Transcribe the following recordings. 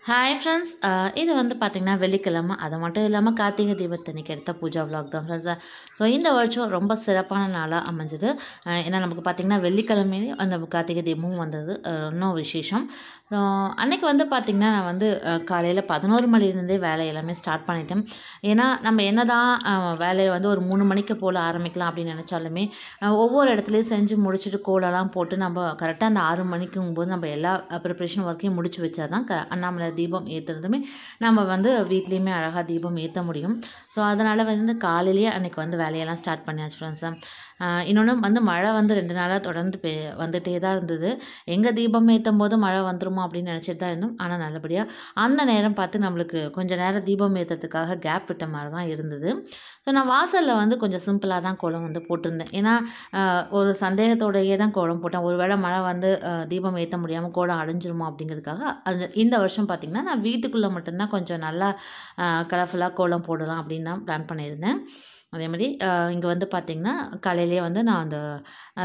Hi friends. இது வந்து பார்த்திங்கன்னா வெள்ளிக்கிழமை, அது மட்டும் இல்லாமல் கார்த்திகை தீபத்தன்னைக்கு எடுத்த பூஜா விலாக் தான் ஃப்ரெண்ட்ஸ். ஸோ இந்த வருஷம் ரொம்ப சிறப்பான நாளாக அமைஞ்சது. ஏன்னா நமக்கு பார்த்திங்கன்னா வெள்ளிக்கிழமையே அந்த கார்த்திகை தீபமும் வந்தது. இன்னும் விசேஷம். ஸோ அன்றைக்கி வந்து பார்த்திங்கன்னா நான் வந்து காலையில் 11 மணிலேருந்தே வேலை எல்லாமே ஸ்டார்ட் பண்ணிட்டேன். ஏன்னா நம்ம என்ன தான் வேலையை வந்து ஒரு 3 மணிக்கு போல் ஆரம்பிக்கலாம் அப்படின்னு நினச்சாலுமே ஒவ்வொரு இடத்துலையும் செஞ்சு முடிச்சுட்டு கோலெல்லாம் போட்டு நம்ம கரெக்டாக அந்த 6 மணிக்குங்கும்போது நம்ம எல்லா ப்ரிப்ரேஷன் ஒர்க்கையும் முடிச்சு வச்சா தான் அண்ணாமலை தீபம் ஏற்றுறதுமே நம்ம வந்து வீட்லேயுமே அழகாக தீபம் ஏற்ற முடியும். ஸோ அதனால் வந்து காலையிலேயே அன்றைக்கி வந்து வேலையெல்லாம் ஸ்டார்ட் பண்ணியாச்சு ஃப்ரெண்ட்ஸை. இன்னொன்று வந்து மழை வந்து 2 நாளாக தொடர்ந்து வந்துகிட்டே தான் இருந்தது. எங்கே தீபம் ஏற்றும் போது மழை வந்துருமோ அப்படின்னு நினச்சிட்டு தான் இருந்தோம். ஆனால் நல்லபடியாக அந்த நேரம் பார்த்து நம்மளுக்கு கொஞ்சம் நேரம் தீபம் ஏற்றத்துக்காக கேப் விட்ட மாதிரி தான் இருந்தது. ஸோ நான் வாசலில் வந்து கொஞ்சம் சிம்பிளாக தான் கோலம் வந்து போட்டிருந்தேன். ஏன்னா ஒரு சந்தேகத்தோடையே தான் கோலம் போட்டேன். ஒரு வேளை மழை வந்து தீபம் ஏற்ற முடியாமல் கோலம் அடைஞ்சிருமோ அப்படிங்கிறதுக்காக இந்த வருஷம் பார்த்திங்கன்னா நான் வீட்டுக்குள்ளே மட்டும்தான் கொஞ்சம் நல்லா கலர்ஃபுல்லாக கோலம் போடலாம் அப்படின்னு தான் பிளான் பண்ணியிருந்தேன். அதே மாதிரி இங்கே வந்து பார்த்திங்கன்னா காலையிலேயே வந்து நான் அந்த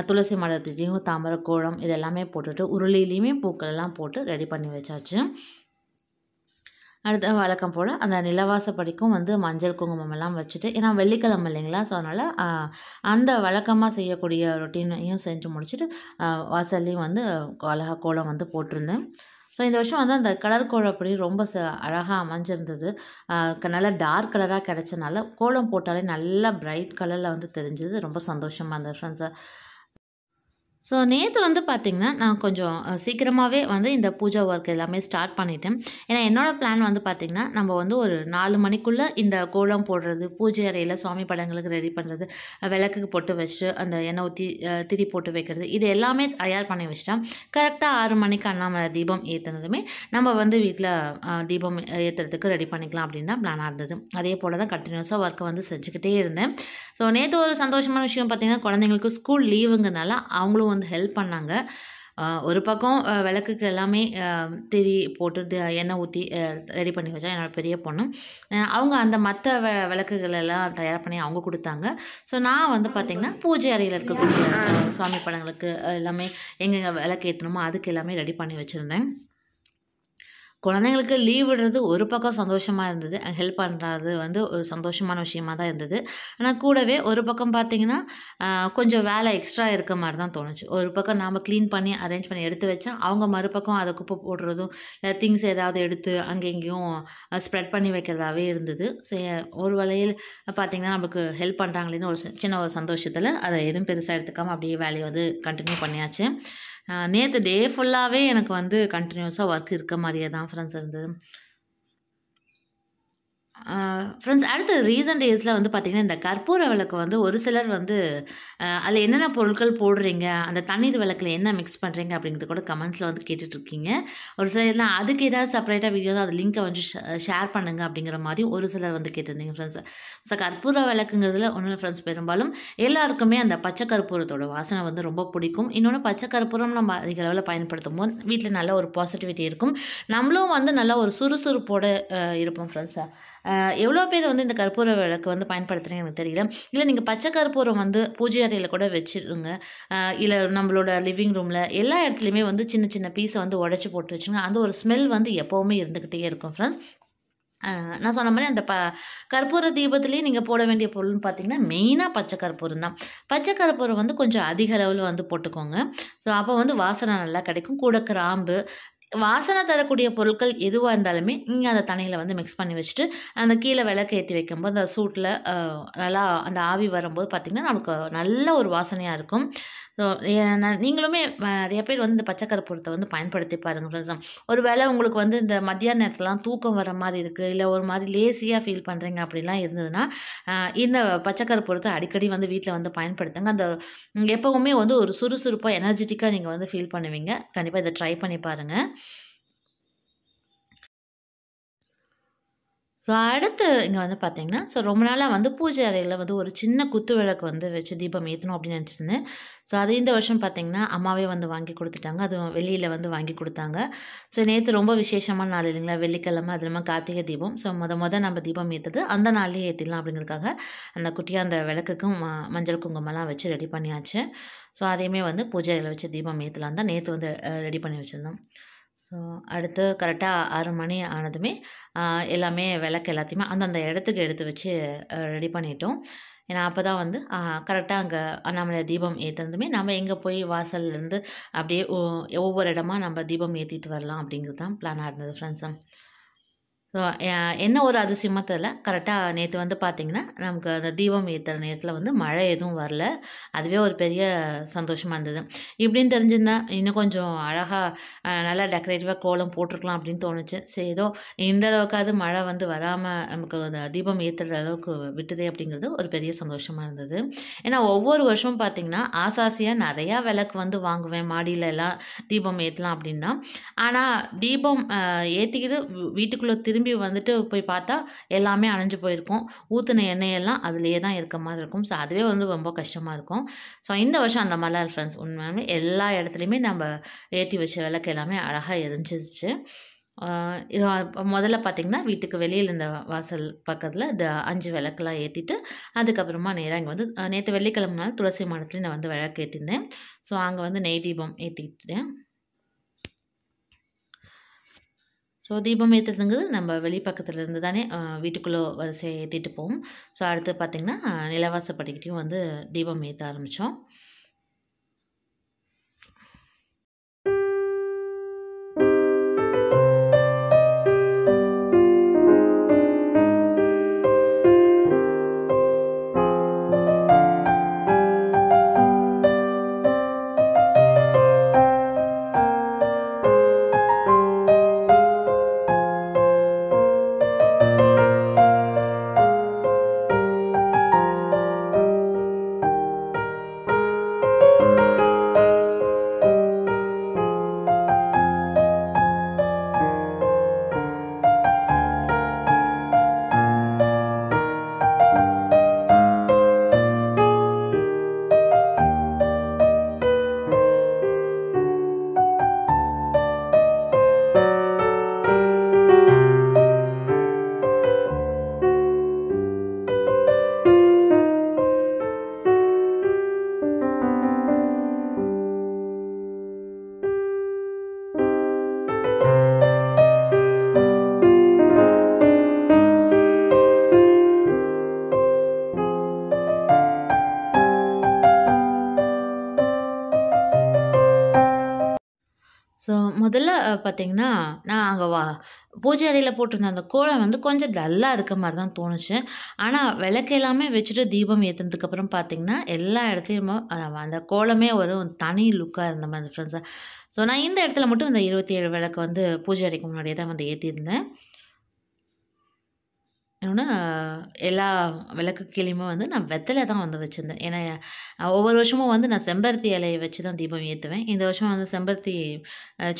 துளசி மடத்துலேயும் தாமரை கோலம் இது எல்லாமே போட்டுட்டு உருளிலையுமே பூக்கள் எல்லாம் போட்டு ரெடி பண்ணி வச்சாச்சு. அடுத்த வழக்கம் போல் அந்த நிலவாசப்படிக்கும் வந்து மஞ்சள் குங்குமம் எல்லாம் வச்சுட்டு, ஏன்னா வெள்ளிக்கிழமை இல்லைங்களா, ஸோ அதனால் அந்த வழக்கமாக செய்யக்கூடிய ரொட்டீனையும் செஞ்சு முடிச்சுட்டு வாசல்லையும் வந்து அழகாக கோலம் வந்து போட்டிருந்தேன். ஸோ இந்த வருஷம் வந்து அந்த கலர் கோலப்பொடி ரொம்ப அழகாக அமைஞ்சிருந்தது. நல்லா டார்க் கலராக கிடச்சனால கோலம் போட்டாலே நல்லா பிரைட் கலரில் வந்து தெரிஞ்சது. ரொம்ப சந்தோஷமாக இருந்தது ஃப்ரெண்ட்ஸை. ஸோ நேற்று வந்து பார்த்திங்கன்னா நான் கொஞ்சம் சீக்கிரமாகவே வந்து இந்த பூஜா ஒர்க் எல்லாமே ஸ்டார்ட் பண்ணிட்டேன். ஏன்னா என்னோடய பிளான் வந்து பார்த்திங்கன்னா நம்ம வந்து ஒரு 4 மணிக்குள்ளே இந்த கோலம் போடுறது, பூஜை அறையில் சுவாமி படங்களுக்கு ரெடி பண்ணுறது, விளக்குக்கு போட்டு வச்சுட்டு அந்த எண்ணெய் ஊற்றி திரி போட்டு வைக்கிறது, இது எல்லாமே தயார் பண்ணி வச்சிட்டா கரெக்டாக 6 மணிக்கு அண்ணாமலை தீபம் ஏற்றுனதுமே நம்ம வந்து வீட்டில் தீபம் ஏற்றுறதுக்கு ரெடி பண்ணிக்கலாம் அப்படின்னு தான் பிளானாக இருந்தது. அதே போல் தான் கண்டினியூஸாக ஒர்க்கை வந்து செஞ்சுக்கிட்டே இருந்தேன். ஸோ நேற்று ஒரு சந்தோஷமான விஷயம் பார்த்திங்கன்னா குழந்தைங்களுக்கு ஸ்கூல் லீவுங்கிறனால அவங்களும் வந்து ஹெல்ப் பண்ணாங்க. ஒரு பக்கம் விளக்குக்கு எல்லாமே திரி போட்டு எண்ணெய் ஊற்றி ரெடி பண்ணி வச்சா என்னோடய பெரிய பொண்ணு. அவங்க அந்த மற்ற விளக்குகள் எல்லாம் தயார் பண்ணி அவங்க கொடுத்தாங்க. ஸோ நான் வந்து பார்த்திங்கன்னா பூஜை அறையில் இருக்கக்கூடிய சுவாமி படங்களுக்கு எல்லாமே எங்கெங்கே விளக்கு ஏற்றணுமோ அதுக்கு எல்லாமே ரெடி பண்ணி வச்சுருந்தேன். குழந்தைங்களுக்கு லீவ் விடுறது ஒரு பக்கம் சந்தோஷமாக இருந்தது. ஹெல்ப் பண்ணுறது வந்து ஒரு சந்தோஷமான விஷயமாக தான் இருந்தது. ஆனால் கூடவே ஒரு பக்கம் பார்த்திங்கன்னா கொஞ்சம் வேலை எக்ஸ்ட்ரா இருக்க மாதிரி தான் தோணுச்சு. ஒரு பக்கம் நாம் க்ளீன் பண்ணி அரேஞ்ச் பண்ணி எடுத்து வச்சா அவங்க மறுபக்கம் அதை குப்பை போடுறதும் இல்லை திங்ஸ் ஏதாவது எடுத்து அங்கே இங்கேயும் ஸ்ப்ரெட் பண்ணி வைக்கிறதாவே இருந்தது. ஒரு வேளையில் பார்த்திங்கன்னா நமக்கு ஹெல்ப் பண்ணுறாங்களேன்னு ஒரு சின்ன ஒரு சந்தோஷத்தில் அதை எதுவும் பெருசாக எடுத்துக்காமல் அப்படியே வேலையை வந்து கண்டினியூ பண்ணியாச்சு. நேற்று டே ஃபுல்லாகவே எனக்கு வந்து கண்டினியூஸாக ஒர்க் இருக்க மாதிரியே தான் ஃப்ரெண்ட்ஸ் இருந்தது. ஃப்ரெண்ட்ஸ் அடுத்து ரீசன்ட் டேஸில் வந்து பார்த்திங்கன்னா இந்த கற்பூர விளக்கு வந்து ஒரு சிலர் வந்து அதில் என்னென்ன பொருட்கள் போடுறீங்க, அந்த தண்ணீர் விளக்கில் என்ன மிக்ஸ் பண்ணுறீங்க அப்படிங்கிறது கூட கமெண்ட்ஸில் வந்து கேட்டுட்ருக்கீங்க. ஒரு சிலர்லாம் அதுக்கு ஏதாவது செப்பரேட்டாக வீடியோ தான் அது லிங்க்கை வந்து ஷேர் பண்ணுங்கள் அப்படிங்கிற மாதிரி ஒரு சிலர் வந்து கேட்டிருந்தீங்க ஃப்ரெண்ட்ஸ். ஸோ கற்பூர விளக்குங்கிறதுல ஒன்றும் ஃப்ரெண்ட்ஸ் பெரும்பாலும் எல்லாருக்குமே அந்த பச்சை கற்பூரத்தோட வாசனை வந்து ரொம்ப பிடிக்கும். இன்னொன்று பச்சை கற்பூரம் நம்ம அதிக அளவில் பயன்படுத்தும் போது வீட்டில் நல்ல ஒரு பாசிட்டிவிட்டி இருக்கும். நம்மளும் வந்து நல்ல ஒரு சுறுசுறுப்போடு இருப்போம் ஃப்ரெண்ட்ஸை. எவ்வளோ பேர் வந்து இந்த கற்பூர விளக்கு வந்து பயன்படுத்துகிறீங்கன்னு எனக்கு தெரியல. இல்லை நீங்கள் பச்சை கற்பூரம் வந்து பூஜை அறையில் கூட வச்சுருங்க. இல்லை நம்மளோட லிவிங் ரூமில் எல்லா இடத்துலையுமே வந்து சின்ன சின்ன பீஸை வந்து உடச்சி போட்டு வச்சுருங்க. அந்த ஒரு ஸ்மெல் வந்து எப்போவுமே இருந்துக்கிட்டே இருக்கும் ஃப்ரெண்ட்ஸ். நான் சொன்ன மாதிரி அந்த கற்பூர தீபத்துலேயே நீங்கள் போட வேண்டிய பொருள்னு பார்த்தீங்கன்னா மெயினாக பச்சை கற்பூரம் தான். பச்சை கற்பூரம் வந்து கொஞ்சம் அதிக அளவில் வந்து போட்டுக்கோங்க. ஸோ அப்போ வந்து வாசனை நல்லா கிடைக்கும். கூட கிராம்பு, வாசனை தரக்கூடிய பொருட்கள் எதுவாக இருந்தாலுமே நீங்கள் அந்த தண்ணியில் வந்து மிக்ஸ் பண்ணி வச்சுட்டு அந்த கீழே விளக்கு ஏற்றி வைக்கும்போது அந்த சூட்டில் நல்லா அந்த ஆவி வரும்போது பார்த்திங்கன்னா நமக்கு நல்ல ஒரு வாசனையாக இருக்கும். ஸோ நீங்களுமே நிறைய பேர் வந்து இந்த பச்சை கற்பூரத்தை வந்து பயன்படுத்தி பாருங்கள் ஃப்ரெண்ட்ஸ். ஒரு வேளை உங்களுக்கு வந்து இந்த மத்தியான நேரத்துலலாம் தூக்கம் வர மாதிரி இருக்குது, இல்லை ஒரு மாதிரி லேசியாக ஃபீல் பண்ணுறீங்க அப்படிலாம் இருந்ததுன்னா இந்த பச்சை கற்பூரத்தை அடிக்கடி வந்து வீட்டில் வந்து பயன்படுத்துங்க. அந்த எப்போவுமே வந்து ஒரு சுறுசுறுப்பாக எனர்ஜெட்டிக்காக நீங்கள் வந்து ஃபீல் பண்ணுவீங்க. கண்டிப்பாக இதை ட்ரை பண்ணி பாருங்கள். ஸோ அடுத்து இங்கே வந்து பார்த்திங்கன்னா ரொம்ப நாளாக வந்து பூஜை அறையில் வந்து ஒரு சின்ன குத்து விளக்கு வந்து வச்சு தீபம் ஏற்றணும் அப்படின்னு நினச்சிருந்தேன். ஸோ அது இந்த வருஷம் பார்த்திங்கன்னா அம்மாவே வந்து வாங்கி கொடுத்துட்டாங்க. அதுவும் வெளியில் வந்து வாங்கி கொடுத்தாங்க. ஸோ நேற்று ரொம்ப விசேஷமான நாள் இல்லைங்களா, வெள்ளிக்கிழமை, அது இல்லாமல் கார்த்திகை தீபம். ஸோ மொதல் நம்ம தீபம் ஏற்றுறது அந்த நாள்லேயே ஏற்றிடலாம் அப்படிங்கிறதுக்காக அந்த குட்டியாக அந்த விளக்குக்கும் மஞ்சள் குங்குமம்லாம் வச்சு ரெடி பண்ணியாச்சு. ஸோ அதையுமே வந்து பூஜை அறையில் வச்சு தீபம் ஏற்றலாம் தான் நேற்று வந்து ரெடி பண்ணி வச்சுருந்தோம். ஸோ அடுத்து கரெக்டாக 6 மணி ஆனதுமே எல்லாமே விளக்கு எல்லாத்தையுமே அந்தந்த இடத்துக்கு எடுத்து வச்சு ரெடி பண்ணிட்டோம். ஏன்னா அப்போ தான் வந்து கரெக்டாக அங்கே அண்ணாமலை தீபம் ஏற்றுனதுமே நம்ம எங்கே போய் வாசல்லேருந்து அப்படியே ஒவ்வொரு இடமா நம்ம தீபம் ஏற்றிட்டு வரலாம் அப்படிங்கிறது தான் பிளானாக இருந்தது ஃப்ரெண்ட்ஸு. ஸோ என்ன ஒரு அதிசயமா தெரியல. கரெக்டாக நேற்று வந்து பார்த்திங்கன்னா, நமக்கு அந்த தீபம் ஏத்துற நேரத்தில வந்து மழை எதுவும் வரல. அதுவே ஒரு பெரிய சந்தோஷமா இருந்தது. இப்படின்னு தெரிஞ்சிருந்தா, இன்னும் கொஞ்சம் அழகா நல்லா டெக்கரேட்டிவா கோலம் போட்டுருக்கலாம் அப்படின்னு தோணுச்சு. சரி ஏதோ இந்த அளவுக்காவது மழை வந்து வராம நமக்கு அந்த தீபம் ஏத்துற அளவுக்கு விட்டுதே அப்படிங்கிறது ஒரு பெரிய சந்தோஷமா இருந்தது. ஏன்னா ஒவ்வொரு வருஷமும் பார்த்திங்கன்னா, ஆசையா நிறையா விளக்கு வந்து வாங்குவேன். மாடியில எல்லாம் தீபம் ஏத்தலாம் அப்படின்னா. ஆனா தீபம் ஏத்திக்கிட்டு வீட்டுக்குள்ள திரும்பி வந்துட்டு போய் பார்த்தா, எல்லாமே அணைஞ்சு போயிருக்கும். ஊத்துன எண்ணெயெல்லாம் அதிலேயே தான் இருக்க மாரி இருக்கும். ஸோ அதுவே வந்து ரொம்ப கஷ்டமா இருக்கும். ஸோ இந்த வருஷம் அந்த மாரிலாம் இல்ல ஃப்ரெண்ட்ஸ். உண்மையாலுமே எல்லா இடத்துலயுமே நம்ம ஏத்தி வச்ச விளக்கு எல்லாமே அழகா எரிஞ்சிருச்சு. இது முதல்ல பார்த்தீங்கன்னா, வீட்டுக்கு வெளியில இந்த வாசல் பக்கத்தில இந்த 5 விளக்குலாம் ஏத்திட்டு, அதுக்கப்புறமா நேரா இங்க வந்து நேத்து வெள்ளிக்கிழமைனால துளசி மாடத்துலயும் நான் வந்து விளக்கு ஏத்தியிருந்தேன். ஸோ அங்க வந்து நெய் தீபம் ஏத்திட்டேன். ஸோ தீபம் ஏத்துறதுங்கிறது நம்ம வெளி பக்கத்துல இருந்து தானே வீட்டுக்குள்ள வரிசையா ஏத்திட்டு போவோம். ஸோ அடுத்து பார்த்தீங்கன்னா, நிலவாசப்படிக்கிட்டயும் வந்து தீபம் ஏத்த ஆரம்பிச்சோம். ஸோ முதல்ல பார்த்தீங்கன்னா, நான் அங்க பூஜை அறையில போட்டிருந்த அந்த கோலம் வந்து கொஞ்சம் டல்லா இருக்க மாரி தான் தோணுச்சு. ஆனா விளக்கு எல்லாமே வச்சுட்டு தீபம் ஏத்துனதுக்கு அப்புறம் பார்த்தீங்கன்னா, எல்லா இடத்துலயும் அந்த கோலமே ஒரு தனி லுக்கா இருந்த மாரி ஃப்ரெண்ட்ஸ். ஸோ நான் இந்த இடத்துல மட்டும் இந்த 27 விளக்கு வந்து பூஜை அறைக்கு முன்னாடியே தான் வந்து ஏத்தியிருந்தேன். இன்னொன்னு எல்லா விளக்கு கீழயுமே வந்து நான் வெத்தல தான் வந்து வச்சிருந்தேன். ஏன்னா, ஒவ்வொரு வருஷமும் வந்து நான் செம்பருத்தி இலைய வச்சு தான் தீபம் ஏத்துவேன். இந்த வருஷம் வந்து செம்பருத்தி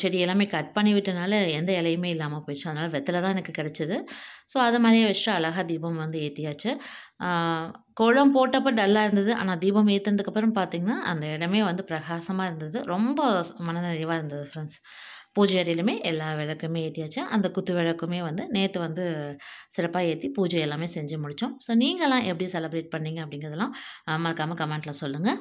செடி எல்லாமே கட் பண்ணி விட்டனால எந்த இலையுமே இல்லாம போயிடுச்சு. அதனால வெத்தல தான் எனக்கு கிடைச்சது. ஸோ அது மாரியே வச்சுட்டு அழகா தீபம் வந்து ஏத்தியாச்சு. ஆ கோலம் போட்டப்ப டல்லா இருந்தது. ஆனா தீபம் ஏத்துனதுக்கப்புறம் பார்த்தீங்கன்னா, அந்த இடமே வந்து பிரகாசமா இருந்தது. ரொம்ப மனநிறைவா இருந்தது ஃப்ரெண்ட்ஸ். பூஜை அறையிலுமே எல்லா விளக்குமே ஏத்தியாச்சு. அந்த குத்து விளக்குமே வந்து நேத்து வந்து சிறப்பா ஏத்தி பூஜை எல்லாமே செஞ்சு முடிச்சோம். ஸோ நீங்கலாம் எப்படி செலிப்ரேட் பண்ணீங்க அப்படிங்கிறதெல்லாம் மறக்காம கமெண்ட்ல சொல்லுங்க.